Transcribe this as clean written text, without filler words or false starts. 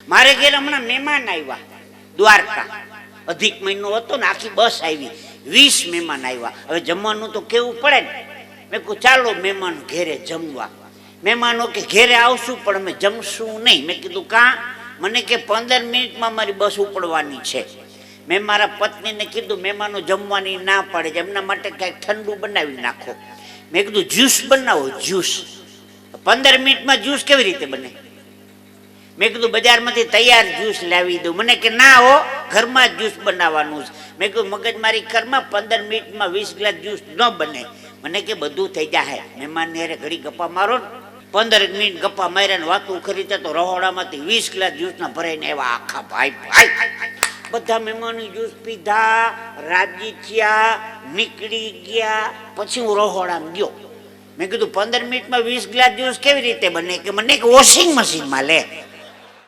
મારે ઘેર હમણાં મહેમાન આવ્યા દ્વારકા, અધિક મહિનો હતો ને, આખી બસ આવી, 20 મહેમાન આવ્યા. હવે જમવાનું તો કેવું પડે ને. મેં કહ્યું ચાલો મહેમાન ઘેરે જમવા. મહેમાનો કે ઘેરે આવશું પણ અમે જમશું નહીં. મેં કીધું કાં? મને કે 15 મિનિટમાં મારી બસ ઉપડવાની છે. મેં મારા પત્નીને કીધું મહેમાનો જમવાની ના પાડે છે, એમના માટે કંઈક ઠંડુ બનાવી નાખો. મેં કીધું જ્યુસ બનાવો, જ્યુસ. 15 મિનિટમાં જ્યુસ કેવી રીતે બને? મેં કીધું બજારમાંથી તૈયાર જ્યુસ લાવી દઉં. મને કે ના હો, ઘરમાં જ્યુસ બનાવવાનું છે. મેં કીધું મગજમારી ઘરમાં 15 મિનિટમાં 20 ગ્લાસ જ્યુસ ન બને. મને કે બધું થઈ જાય. મહેમાનને હારે ઘડી ગપ્પા મારો ને, 15 મિનિટ ગપ્પા માર્યા ને વાતું ખરીદતા તો રહોડામાંથી 20 ગ્લાસ જ્યુસના ભરાઈને આવ્યા આખા ભાઈ ભાઈ. બધા મહેમાનો જ્યુસ પીધા, રાજી થયા, નીકળી ગયા. પછી હું રહોડામાં ગયો. મેં કીધું 15 મિનિટમાં 20 ગ્લાસ જ્યુસ કેવી રીતે બને? કે મને વોશિંગ મશીનમાં લે.